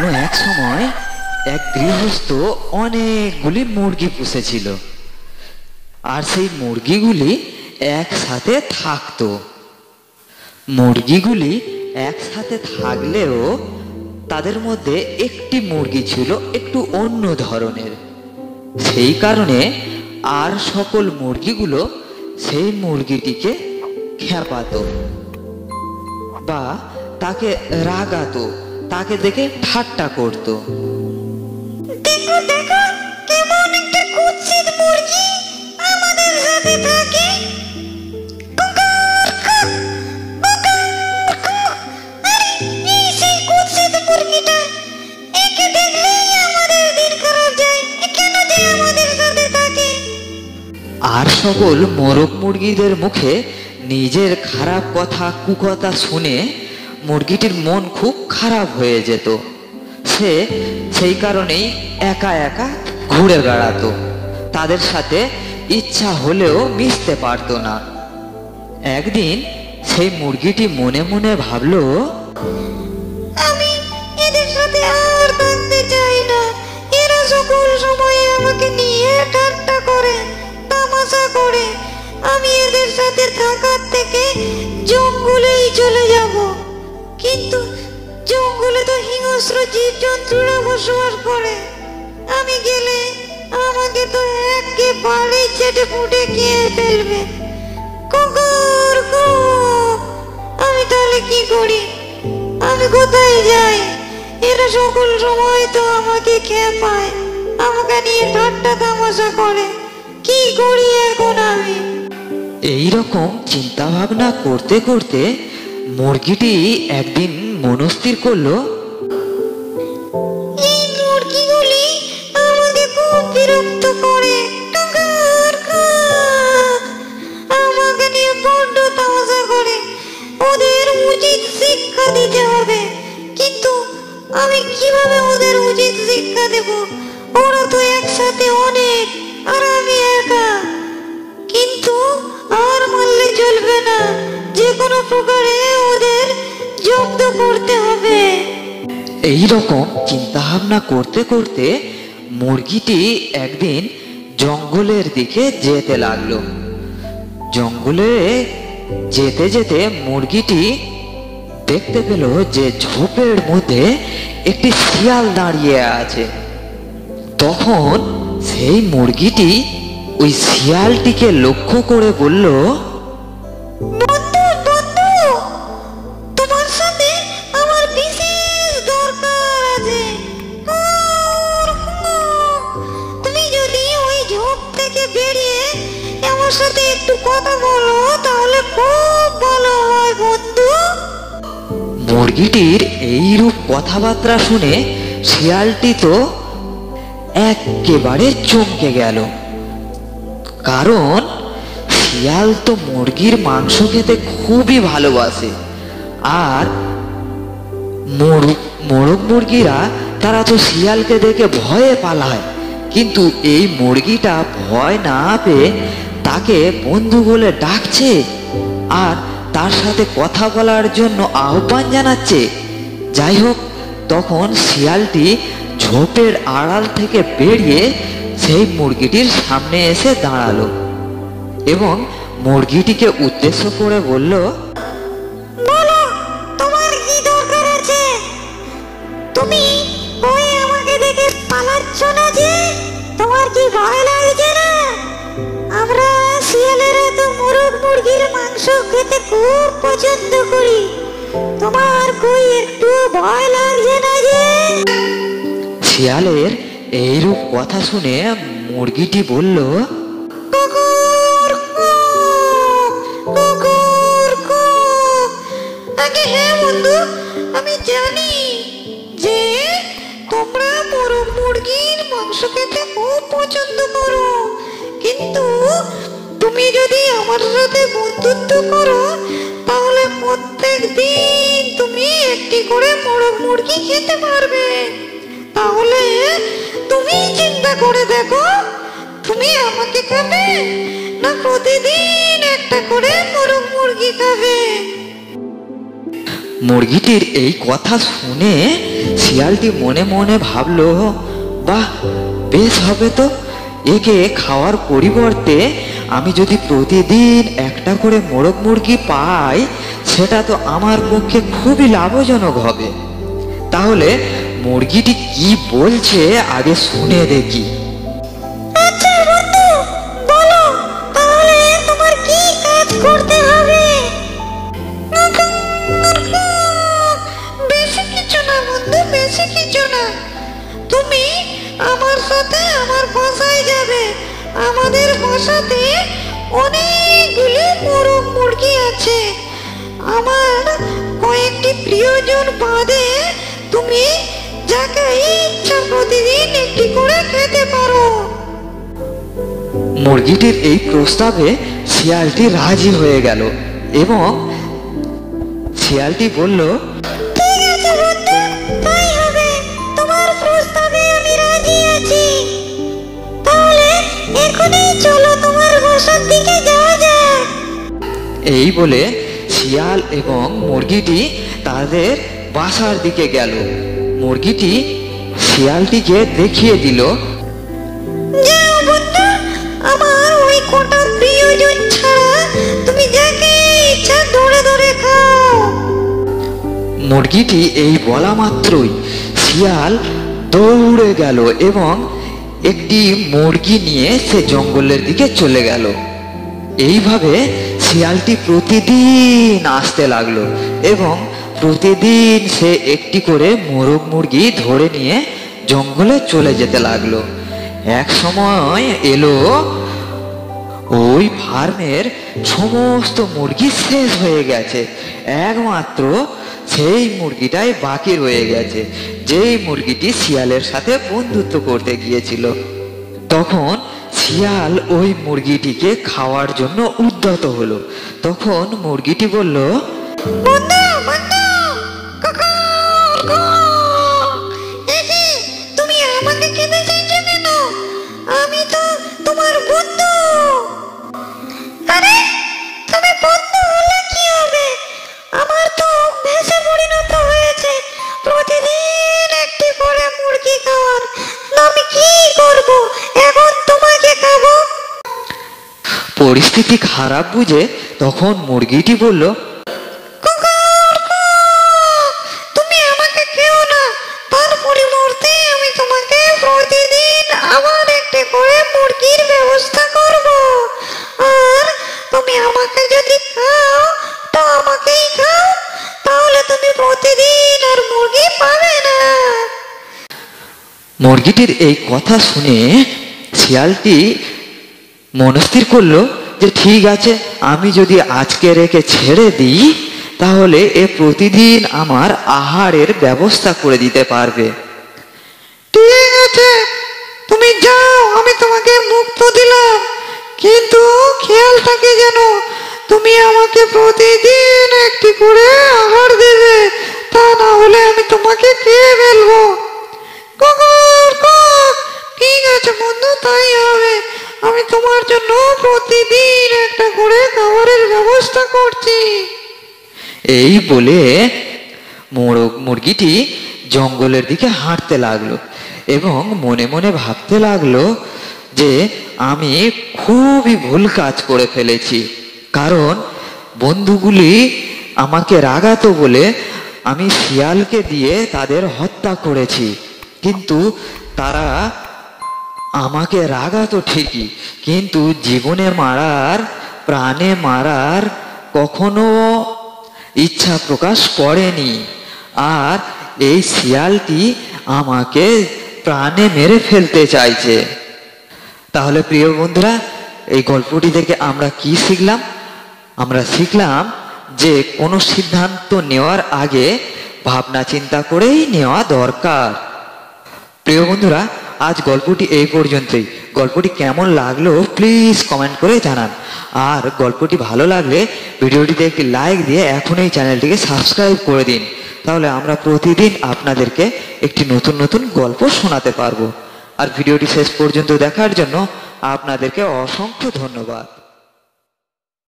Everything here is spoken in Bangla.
কোনো এক সময় এক গৃহস্থ অনেকগুলি মুরগি পুষেছিল, আর সেই মুরগিগুলি একসাথে থাকতো। মুরগিগুলি একসাথে থাকলেও তাদের মধ্যে একটি মুরগি ছিল একটু অন্য ধরনের। সেই কারণে আর সকল মুরগিগুলো সেই মুরগিটিকে খেপাতো বা তাকে রাগাতো, তাকে দেখে ঠাট্টা করতো। দেখো দেখো, কেমন একটা কুৎসিত মুরগি আমাদের সাথে থাকে। আরে এই সেই কুৎসিত মুরগিটা, একে দেখলেই আমাদের দিন খারাপ যায়, এ কেন যে আমাদের সাথে থাকে? আর সকল মোরগ মুরগিদের মুখে নিজের খারাপ কথা কুকথা শুনে মুরগিটির মন খুব খারাপ হয়ে যেত। সে সেই কারণেই একা একা ঘুরে বেড়াতো, তাদের সাথে ইচ্ছা হলেও মিশতে পারতো না। একদিন সেই মুরগিটি মনে মনে ভাবলো, আমি এদের সাথে আর থাকতে চাই না। এরা সকল সময় আমাকে নিয়ে ঠাট্টা করে, তামাশা করে। আমি এদের সাথে থাকার থেকে জঙ্গলেই চলে যাব। কিন্তু জঙ্গলে তো হিংস্র জীবজন্তুরা বসবাস করে, আমি গেলে আমাকে তো একেবারেই চেটে ফুটে খেয়ে ফেলবে। কুকুর কুকুর, আমি তাহলে কি করি? আমি কোথায় যাই? এরা সকল সময় তো আমাকে খেপায়, আমাকে নিয়ে ঠাট্টা তামাশা করে। কি করি এখন আমি? এই রকম চিন্তা ভাবনা করতে করতে মুরগিটি একদিন মনস্থির করলো, এই মুরগিগুলি আমাকে খুব বিরক্ত করে। কুকুর কুকুর, আমাকে নিয়ে বড্ড তামাশা করে। ওদের উচিত শিক্ষা দিতে হবে। কিন্তু আমি কিভাবে ওদের উচিত শিক্ষা দেব? ওরা তো একসাথে অনেক, আর আমি একা। কিন্তু আর মারলে চলবে না, যে কোনো প্রকারে ওদের জব্দ করতে হবে। এই রকম চিন্তা ভাবনা করতে করতে মুরগিটি একদিন জঙ্গলের দিকে যেতে লাগলো। জঙ্গলে যেতে যেতে মুরগিটি দেখতে পেল যে ঝোপের মধ্যে একটি শিয়াল দাঁড়িয়ে আছে। তখন সেই মুরগিটি ওই শিয়ালটিকে লক্ষ্য করে বলল, বন্ধু বন্ধু, তোমার সাথে আমার বিশেষ দরকার আছে। তুমি যদি ওই ঝোপ থেকে বেরিয়ে আমার সাথে একটু কথা বলো তাহলে খুব ভালো হয় বন্ধু। মুরগিটির এইরূপ কথাবার্তা শুনে শিয়ালটি তো একেবারে চমকে গেল, কারণ শিয়াল তো মুরগির মাংস খেতে খুবই ভালোবাসে। আর মোরগ মুরগিরা তারা তো শিয়ালকে দেখে ভয়ে পালায়, কিন্তু এই মুরগিটা ভয় না পেয়ে তাকে বন্ধু বলে ডাকছে আর তার সাথে কথা বলার জন্য আহ্বান জানাচ্ছে। যাই হোক, তখন শিয়ালটি ঝোপের আড়াল থেকে বেরিয়ে সেই মুরগিটির সামনে এসে দাঁড়ালো এবং মুরগিটিকে উদ্দেশ্য করে বলল, বলো, তোমার কি দরকার আছে? তুমি ওই আমাকে দেখে পালাচ্ছ না যে? তোমার কি ভয় লাগছে না? আমরা শিয়ালেরা তো মোরগ মুরগির মাংস খেতে খুব পছন্দ করি। তোমার কই একটু ভয় লাগছে না যে? শিয়ালের এইরূপ কথা শুনে মুরগিটি বলল, কুকুর কুক, কুকুর কুক। আগে হ্যাঁ বন্ধু, আমি জানি যে তোমরা মোরগ মুরগির মাংস খেতে খুব পছন্দ করো। কিন্তু তুমি যদি আমার সাথে বন্ধুত্ব করো তাহলে প্রত্যেক দিন তুমি একটি করে মোরগ মুরগি খেতে পারবে। তাহলে তুমি চিন্তা করে দেখো, তুমি আমাকে খাবে না প্রতিদিন একটা করে মোরগ মুরগি খাবে? মুরগিটির এই কথা শুনে শিয়ালটি মনে মনে ভাবলো, বাহ, বেশ হবে তো। একে খাওয়ার পরিবর্তে আমি যদি প্রতিদিন একটা করে মোরগ মুরগি পাই, সেটা তো আমার পক্ষে খুবই লাভজনক হবে। তাহলে মুরগিটি কি বলছে আগে শুনে দেখি। আচ্ছা বন্ধু, বলো তাহলে তোমার কি কাজ করতে হবে? বেশি কিছু না বন্ধু, বেশি কিছু না। তুমি আমার সাথে আমার বাসায় যাবে। আমাদের বাসাতে অনেকগুলি মোরগ মুরগি আছে। আমার কয়েকটি প্রিয়জন বাদে তুমি যাকে ইচ্ছা প্রতিদিন একটি করে খেতে পারো। মুরগিটির এই প্রস্তাবে শিয়ালটি রাজি হয়ে গেল এবং শিয়ালটি বলল, ঠিক আছে বন্ধু, তাই হবে। তোমার প্রস্তাবে আমি রাজি আছি। তাহলে এখনই চলো তোমার বাসার দিকে যাওয়া যাক। এই বলে শিয়াল এবং মুরগিটি তাদের বাসার দিকে গেল। মুরগিটি শিয়ালটিকে দেখিয়ে দিল, যাও বন্ধু, আমার ওই কটা প্রিয়জন ছাড়া তুমি যাকে ইচ্ছা ধরে ধরে খাও। মুরগিটি এই বলা মাত্রই শিয়াল দৌড়ে গেল এবং একটি মুরগি নিয়ে সে জঙ্গলের দিকে চলে গেল। এইভাবে শিয়ালটি প্রতিদিন আসতে লাগলো এবং প্রতিদিন সে একটি করে মোরগ মুরগি ধরে নিয়ে জঙ্গলে চলে যেতে লাগলো। এক সময় এলো ওই ফার্মের সমস্ত মুরগি শেষ হয়ে গেছে, একমাত্র সেই মুরগিটাই বাকি রয়ে গেছে, যেই মুরগিটি শিয়ালের সাথে বন্ধুত্ব করতে গিয়েছিল। তখন শিয়াল ওই মুরগিটিকে খাওয়ার জন্য উদ্যত হলো। তখন মুরগিটি বলল, বন্ধু বন্ধু, তুমি আমাকে খেতে চাইছো কেন? আমি তো তোমার বন্ধু। আরে তুমি বন্ধু হলে কি হবে? আমার তো অভ্যাসে পরিণত হয়েছে প্রতিদিন একটি করে মুরগি খাওয়ার। আমি কি করব? এখন তোমাকে খাবো। পরিস্থিতি খারাপ বুঝে তখন মুরগিটি বলল, তুমি আমাকে খেও না, তার পরিবর্তে আমি তোমাকে প্রতিদিন আবার একটি করে মুরগির ব্যবস্থা করব। আর তুমি আমাকে যদি খাও তো আমাকেই খাও, তাহলে তুমি প্রতিদিন আর মুরগি পাবে না। মুরগিটির এই কথা শুনে শিয়ালটি মনস্থির করলো যে ঠিক আছে, আমি যদি আজকে রেখে ছেড়ে দিই তাহলে এ প্রতিদিন আমার আহারের ব্যবস্থা করে দিতে পারবে। ঠিক আছে, তুমি যাও, আমি তোমাকে মুক্ত দিলাম, কিন্তু খেয়াল থাকে যেন তুমি আমাকে প্রতিদিন একটি করে আহার দেবে, তা না হলে আমি তোমাকে খেয়ে ফেলবো। ঠিক আছে বন্ধু, তাই হবে। আমি তোমার জন্য প্রতিদিন একটা করে খাবারের ব্যবস্থা করছি। এই বলে মুরগিটি জঙ্গলের দিকে হাঁটতে লাগলো এবং মনে মনে ভাবতে লাগলো যে আমি খুবই ভুল কাজ করে ফেলেছি, কারণ বন্ধুগুলি আমাকে রাগাতো বলে আমি শিয়ালকে দিয়ে তাদের হত্যা করেছি। কিন্তু তারা আমাকে রাগাতো ঠিকই, কিন্তু জীবনে মারার, প্রাণে মারার কখনো ইচ্ছা প্রকাশ করেনি। আর এই শিয়ালটি আমাকে প্রাণে মেরে ফেলতে চাইছে। তাহলে প্রিয় বন্ধুরা, এই গল্পটি থেকে আমরা কি শিখলাম? আমরা শিখলাম যে কোনো সিদ্ধান্ত নেওয়ার আগে ভাবনা চিন্তা করেই নেওয়া দরকার। প্রিয় বন্ধুরা, আজ গল্পটি এই পর্যন্তই। গল্পটি কেমন লাগলো প্লিজ কমেন্ট করে জানান। আর গল্পটি ভালো লাগলে ভিডিওটিতে একটি লাইক দিয়ে এখনই চ্যানেলটিকে সাবস্ক্রাইব করে দিন, তাহলে আমরা প্রতিদিন আপনাদেরকে একটি নতুন নতুন গল্প শোনাতে পারবো। আর ভিডিওটি শেষ পর্যন্ত দেখার জন্য আপনাদেরকে অসংখ্য ধন্যবাদ।